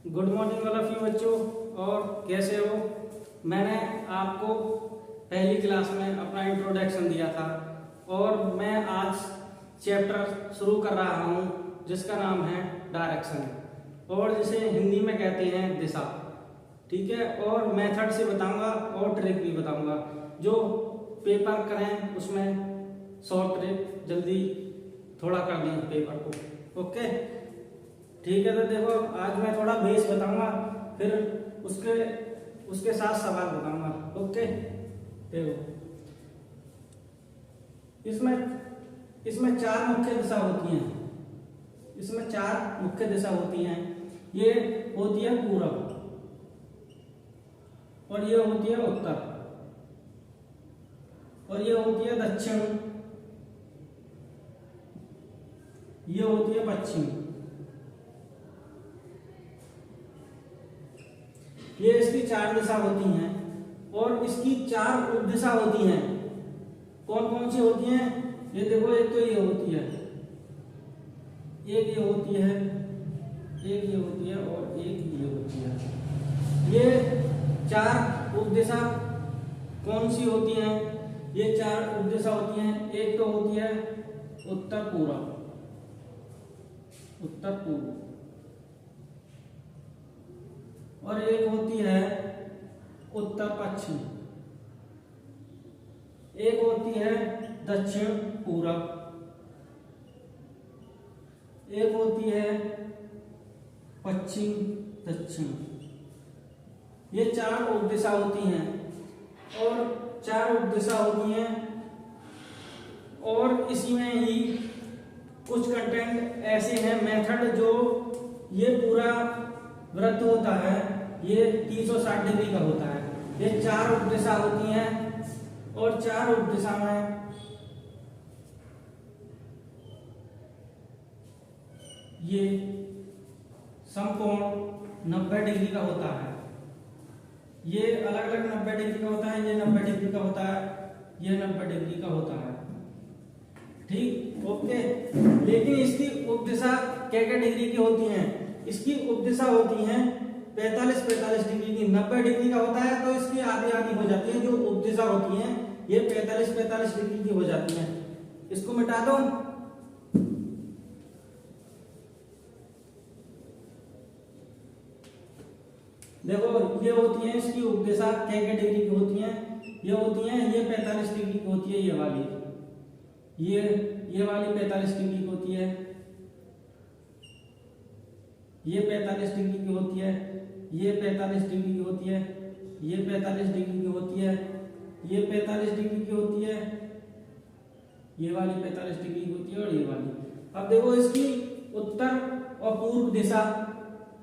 Good morning all of you बच्चों। और कैसे हो? मैंने आपको पहली क्लास में अपना इंट्रोडक्शन दिया था और मैं आज चैप्टर शुरू कर रहा हूँ जिसका नाम है डायरेक्शन, और जिसे हिंदी में कहते हैं दिशा। ठीक है, और मेथड से बताऊंगा और ट्रिक भी बताऊंगा। जो पेपर करें उसमें शॉर्ट ट्रिक जल्दी थोड़ा कर दें पेपर को। ओके, ठीक है। तो देखो, आज मैं थोड़ा बेस बताऊंगा, फिर उसके साथ सवाल बताऊंगा। ओके, देखो इसमें चार मुख्य दिशा होती हैं। इसमें चार मुख्य दिशा होती हैं। ये होती है पूरब, और ये होती है उत्तर, और ये होती है दक्षिण, ये होती है पश्चिम। ये इसकी चार दिशा होती हैं, और इसकी चार उप दिशा होती हैं। कौन कौन सी होती हैं? ये देखो, एक तो ये होती है, एक ये होती है, एक ये होती है, और एक ये होती है। ये चार उप दिशा कौन सी होती हैं? ये चार उप दिशा होती हैं। एक तो होती है उत्तर पूर्व, उत्तर पूर्व, और एक होती है उत्तर पश्चिम, एक होती है दक्षिण पूरब, एक होती है पश्चिम दक्षिण। ये चार उप दिशा होती हैं, और चार उप दिशा होती हैं, और इसी में ही कुछ कंटेंट ऐसे हैं, मेथड, जो ये पूरा वृत्त होता है ये 360 डिग्री का होता है। ये चार उप दिशा होती हैं, और चार उप दिशा में ये समकोण 90 डिग्री का होता है। ये अलग अलग 90 डिग्री का होता है, ये 90 डिग्री का होता है, ये 90 डिग्री का होता है। ठीक, ओके। लेकिन इसकी उप दिशा क्या क्या डिग्री की होती हैं? इसकी उप दिशा होती हैं 45-45 डिग्री की। 90 डिग्री का होता है तो इसकी आधी आधी हो जाती है। जो उप दिशा होती हैं ये 45-45 डिग्री की हो जाती हैं। इसको मिटा दो। देखो, ये होती है इसकी उप दिशा क्या क्या डिग्री की होती हैं। ये होती हैं, ये 45 डिग्री की होती है, ये वाली, ये वाली 45 डिग्री की होती है, ये 45 डिग्री की होती है, ये 45 डिग्री की होती है, ये 45 डिग्री की होती है, ये 45 डिग्री की होती है, ये वाली 45 डिग्री की होती है, और ये वाली। अब देखो, इसकी उत्तर और पूर्व दिशा,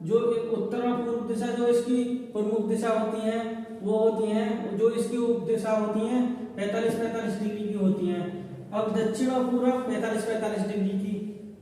जो उत्तर और पूर्व दिशा जो इसकी प्रमुख दिशा होती हैं, वो होती हैं, जो इसकी उप दिशा होती हैं 45-45 डिग्री की होती हैं। अब दक्षिण और पूर्व 45-45 डिग्री की,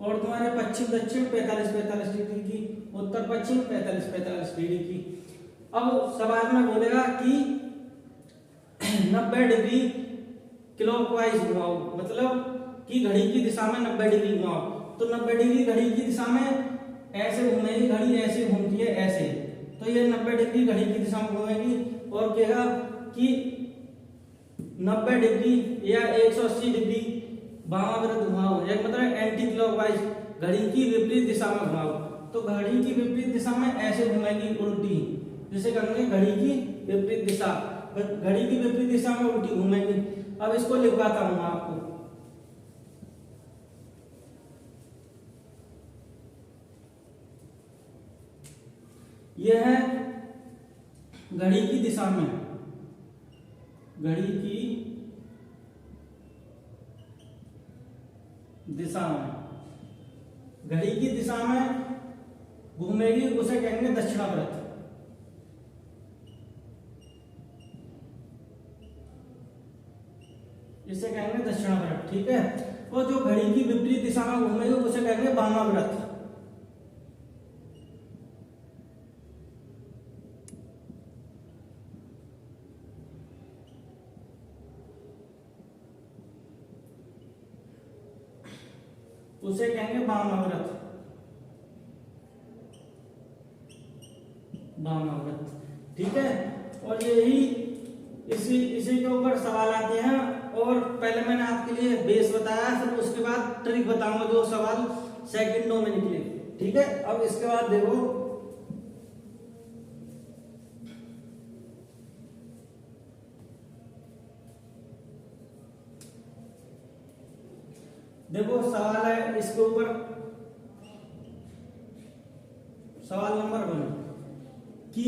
और तुम्हारे पश्चिम दक्षिण 45-45 डिग्री की, उत्तर पश्चिम 45-45 डिग्री की। अब सवाल में बोलेगा कि 90 डिग्री क्लॉकवाइज घुमाओ, मतलब कि घड़ी की दिशा में 90 डिग्री घुमाओ। तो 90 डिग्री घड़ी की दिशा में ऐसे घूमेगी घड़ी, ऐसे घूमती है ऐसे, तो ये 90 डिग्री घड़ी की दिशा में घूमेगी। और कहेगा कि 90 डिग्री या 180 डिग्री वामावर्त घुमाओ, या मतलब एंटी क्लॉकवाइज, घड़ी की विपरीत दिशा में घुमाओ। तो घड़ी की विपरीत दिशा में ऐसे घुमाएगी उल्टी, जिसे कहेंगे घड़ी की विपरीत दिशा। घड़ी की विपरीत दिशा में उल्टी घूमेगी। अब इसको लिखवाता हूं आपको। यह है घड़ी की दिशा में, घड़ी की दिशा में, घड़ी की दिशा में घूमेगी, उसे कहेंगे दक्षिणावर्त। इसे कहेंगे दक्षिणावर्त, ठीक है। और जो घड़ी की विपरीत दिशा में घूमेगी उसे कहेंगे वामावर्त। उसे कहेंगे वामावर्त। वामाव्रत, ठीक है। और यही इसी के ऊपर सवाल आते हैं। और पहले मैंने आपके लिए बेस बताया, फिर उसके बाद ट्रिक बताऊंगा जो सवाल सेकंडों में निकले, ठीक है। अब इसके बाद देखो सवाल है इसके ऊपर, सवाल नंबर 1 कि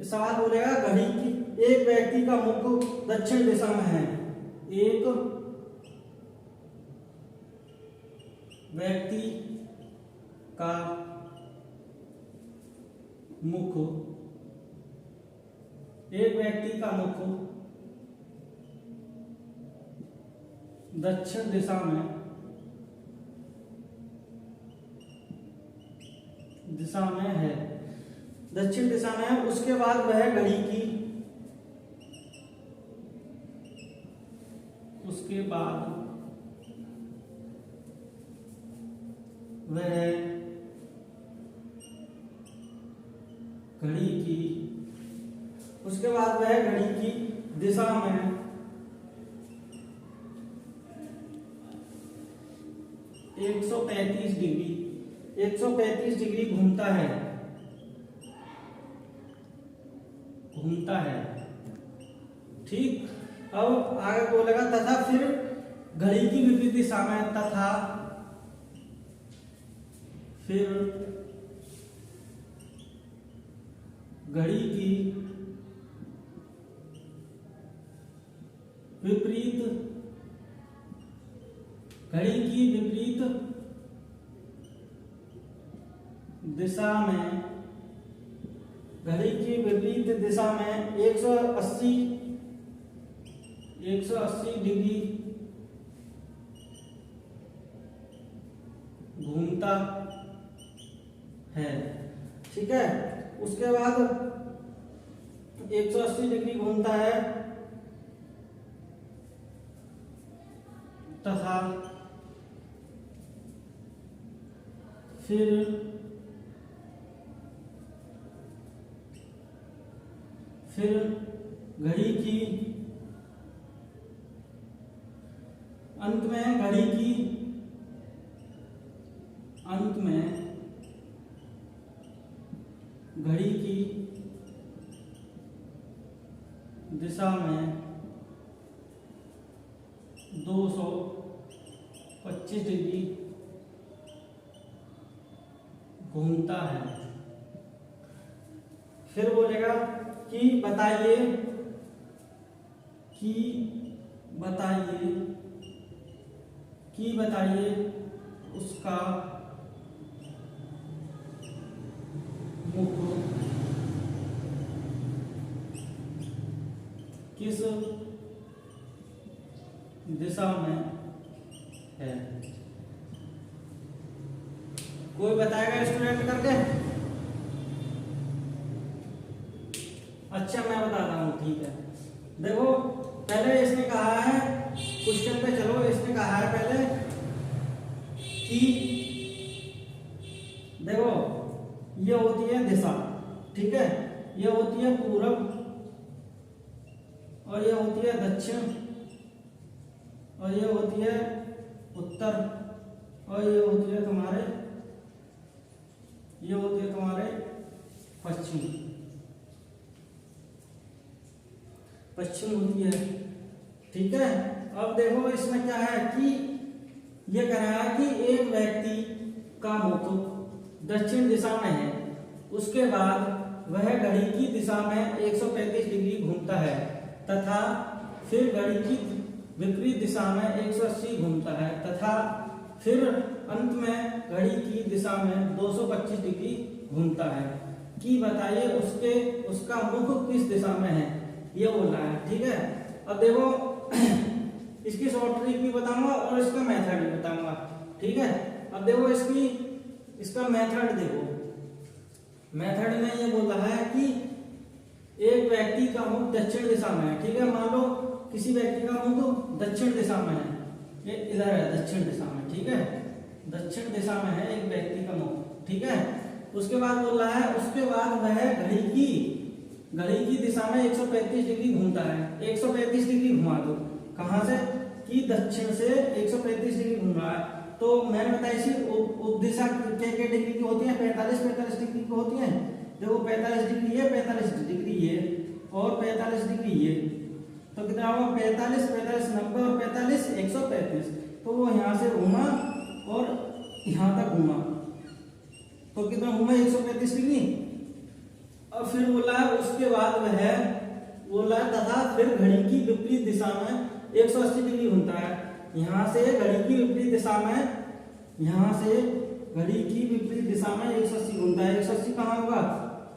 सवाल बोलेगा घड़ी की एक व्यक्ति का मुख दक्षिण दिशा में है, एक व्यक्ति का मुख, एक व्यक्ति का मुख दक्षिण दिशा में है, दक्षिण दिशा में है। उसके बाद वह घड़ी की, उसके बाद वह घड़ी की, उसके बाद वह घड़ी की दिशा में 135 डिग्री घूमता है, ठीक। अब आगे बोलेगा तथा फिर घड़ी की विपरीत दिशा में, तथा फिर घड़ी की विपरीत दिशा में, घड़ी की विपरीत दिशा में 180 डिग्री घूमता है, ठीक है। उसके बाद 180 डिग्री घूमता है तथा फिर घड़ी की अंत में, घड़ी की दिशा में 225 डिग्री घूमता है। फिर बोलेगा कि बताइए उसका मुख किस दिशा में है। कोई बताएगा स्टूडेंट करके? अच्छा मैं बताता हूँ, ठीक है। देखो पहले इसने कहा है, क्वेश्चन पे चलो, इसने कहा है पहले कि देखो ये होती है दिशा, ठीक है, ये होती है पूरब और ये होती है दक्षिण और ये होती है उत्तर और ये होती है तुम्हारे पश्चिम होती है, ठीक है। अब देखो इसमें क्या है कि ये कह रहा है कि एक व्यक्ति का मुख दक्षिण दिशा में है, उसके बाद वह घड़ी की दिशा में 135 डिग्री घूमता है तथा फिर घड़ी की विपरीत दिशा में 180 घूमता है तथा फिर अंत में घड़ी की दिशा में 225 डिग्री घूमता है, कि बताइए उसका मुख किस दिशा में है, ये बोल रहा है, ठीक है। अब देखो इसकी शॉर्ट ट्रिक भी बताऊंगा और इसका मेथड भी बताऊंगा, ठीक है। अब देखो इसका मेथड देखो, मेथड में ये बोल रहा है कि एक व्यक्ति का मुख दक्षिण दिशा में है, ठीक है। मान लो किसी व्यक्ति का मुख दक्षिण दिशा में है, ये इधर है दक्षिण दिशा में, ठीक है, दक्षिण दिशा में है एक व्यक्ति का मुख, ठीक है। उसके बाद बोल रहा है उसके बाद वह घड़ी की दिशा में 135 डिग्री घूमता है। 135 डिग्री घुमा दो, कहां से कि दक्षिण से 135 डिग्री घूम रहा है। तो मैंने बताया इसी उपदिशा के डिग्री की होती है 45 डिग्री की होती है। देखो 45 डिग्री ये, 45 डिग्री ये और 45 डिग्री ये, तो कितना हुआ 45 45 90 और 45 135। तो वो यहाँ से घूमा और यहाँ तक घूमा, तो कितना घूमा 135 डिग्री। और फिर बोला है उसके बाद वह बोला तथा फिर घड़ी की विपरीत दिशा में 180 डिग्री घूमता है। यहाँ से घड़ी की विपरीत दिशा में, यहाँ से घड़ी की विपरीत दिशा में 180 घूमता है। 180 कहाँ होगा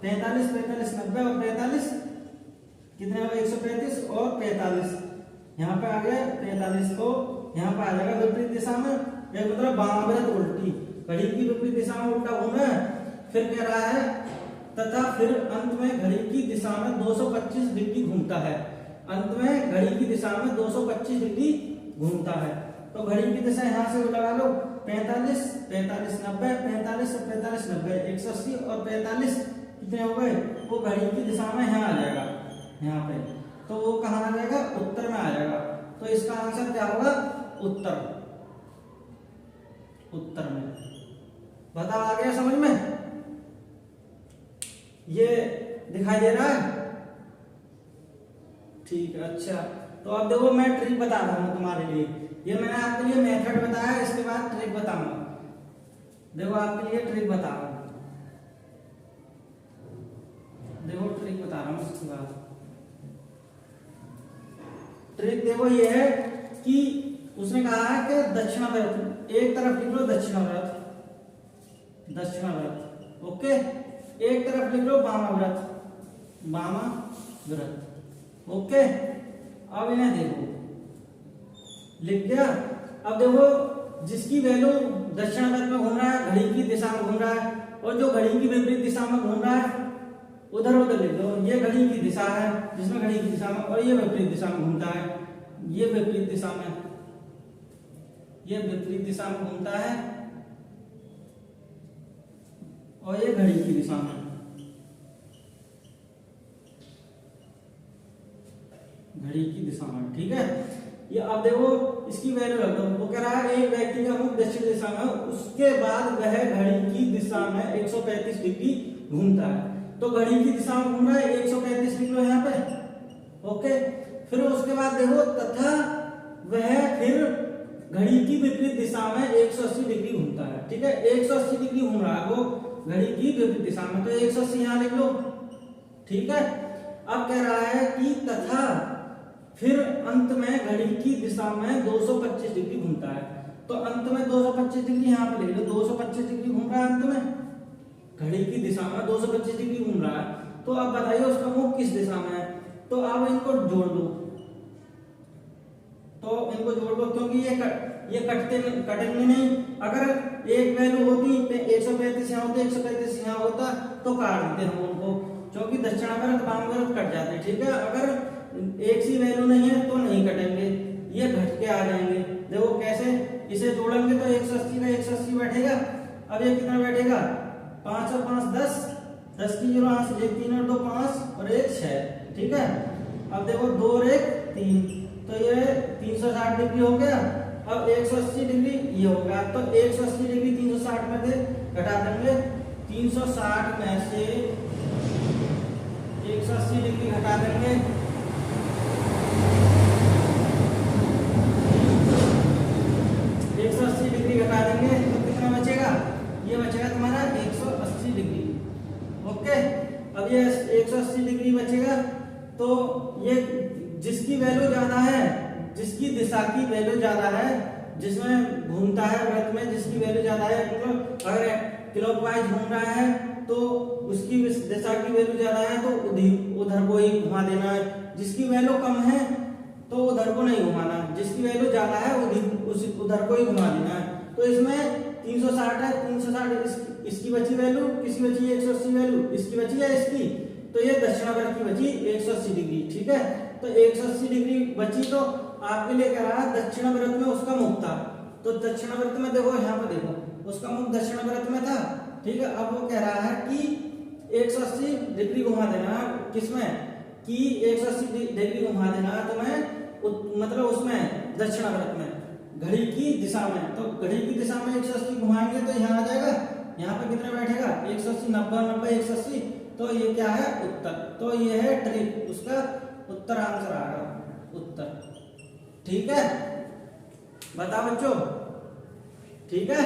45 45 90 और 45 कितने होगा 135 और 45 यहाँ पे आ गया 45। तो यहाँ पे आ जाएगा विपरीत दिशा में, एक मतलब वामाव्रत उल्टी, घड़ी की विपरीत दिशा में उल्टा घूमे। फिर कह रहा है तथा फिर अंत में घड़ी की दिशा में 225 डिग्री घूमता है। अंत में घड़ी की दिशा में 225 डिग्री घूमता है। तो घड़ी की दिशा यहाँ से लगा लो 45 45 90 45 और 45 90 180 और 45 कितने हो गए, वो घड़ी की दिशा में यहाँ आ जाएगा यहाँ पे। तो वो कहाँ आ जाएगा उत्तर में आ जाएगा। तो इसका आंसर क्या होगा उत्तर, उत्तर में। बताओ आ गया समझ में, ये दिखाई दे रहा है ठीक है। अच्छा तो अब देखो मैं ट्रिक बता रहा हूं तुम्हारे लिए, ये मैंने आपके लिए मेथड बताया, इसके बाद ट्रिक बताऊंगा। देखो आपके लिए ट्रिक बता रहा हूं, देखो ट्रिक बता रहा हूं इसके बाद। ट्रिक देखो ये है कि उसने कहा है कि दक्षिणाव्रत, एक तरफ लिख लो दक्षिणाव्रत, दक्षिणाव्रत ओके, एक तरफ लिख लो वामाव्रत, वामाव्रत ओके। अब इन्हें देखो लिख दिया। अब देखो जिसकी वैल्यू दक्षिणावर्त में घूम रहा है, घड़ी की दिशा में घूम रहा है, और जो घड़ी की विपरीत दिशा में घूम रहा है उधर उधर लिख दो। ये घड़ी की दिशा है जिसमें घड़ी की दिशा में, और ये विपरीत दिशा में घूमता है, ये विपरीत दिशा में, ये विपरीत दिशा में घूमता है, और ये घड़ी की दिशा में, घड़ी की दिशा में ठीक है। ये अब देखो इसकी वैल्यू रख दो। वो कह रहा है एक व्यक्ति का मुख दक्षिण दिशा में, उसके बाद वह घड़ी की दिशा में 135 डिग्री घूमता है। तो घड़ी की दिशा में घूम रहा है 135 डिग्री यहाँ पे ओके। फिर उसके बाद देखो तथा वह फिर घड़ी की विपरीत दिशा में 180 डिग्री घूमता है ठीक है। 180 डिग्री घूम रहा है वो घड़ी की विपरीत दिशा में, तो 180 यहाँ लिख लो ठीक है। अब कह रहा है कि तथा फिर अंत में घड़ी की दिशा में 225 डिग्री घूमता है। तो अंत में 225 डिग्री यहाँ पे ले लो, 225 डिग्री घूम रहा है अंत में, घड़ी की दिशा में 225 डिग्री घूम रहा है। तो अब बताइए उसका मुख किस दिशा में है। तो अब इनको जोड़ दो, तो इनको जोड़ दो क्योंकि ये कटेंगे नहीं। अगर एक वैल्यू होती 135 यहाँ होता, 135 यहाँ होता तो काट देते हम उनको, क्योंकि दक्षिणावर्त वामावर्त कट जाते ठीक है। अगर एक सी वैल्यू नहीं है तो नहीं कटेंगे, ये घट के आ जाएंगे। देखो कैसे, इसे जोड़ेंगे तो 180 का 180 बैठेगा। अब ये कितना बैठेगा 5 और 5 10, 10 की 0 यहाँ से 3 और 2 5 और 1 6 ठीक है। अब देखो 2 और 1 3, तो ये 360 डिग्री हो गया। अब 180 डिग्री ये हो गया, तो 180 डिग्री 360 में से घटा देंगे, 360 में से 180 डिग्री घटा देंगे, 180 डिग्री घटा देंगे तो कितना बचेगा, ये बचेगा तुम्हारा 180 डिग्री ओके। अब ये 180 डिग्री बचेगा, तो ये जिसकी वैल्यू ज्यादा है, जिसकी दिशा की वैल्यू ज्यादा है, जिसमें घूमता है वृत्त में जिसकी वैल्यू ज्यादा है, मतलब अगर क्लॉकवाइज घूम रहा है तो उसकी दिशा की वैल्यू ज्यादा है तो उधर को ही घुमा देना है। जिसकी वैल्यू कम है तो उधर को नहीं घुमाना, जिसकी वैल्यू ज्यादा है उधर को ही घुमा देना है। तो इसमें 360 है, 360 इसकी बची वैल्यू, किसकी बची 180 वैल्यू, इसकी बची है इसकी, तो ये दक्षिणावर्त की बची 180 डिग्री ठीक है। तो 180 डिग्री बची, तो आपके लिए कह रहा है दक्षिणावर्त में उसका मुख था। तो दक्षिणावर्त में देखो यहाँ पे देखो उसका मुख दक्षिणावर्त में था, ठीक है। अब वो कह रहा है कि 180 डिग्री घुमा देना किसमें, कि 180 डिग्री घुमा देना तुम्हें मतलब उसमें दक्षिणावर्त में, घड़ी की दिशा में। तो घड़ी की दिशा में 180 घुमाएंगे तो यहाँ आ जाएगा, यहाँ पे कितना बैठेगा 180, 90 90 180, तो ये क्या है उत्तर। तो ये है ट्रिक, उसका उत्तर आंसर आ रहा उत्तर। ठीक है, बताओ बच्चों, ठीक है।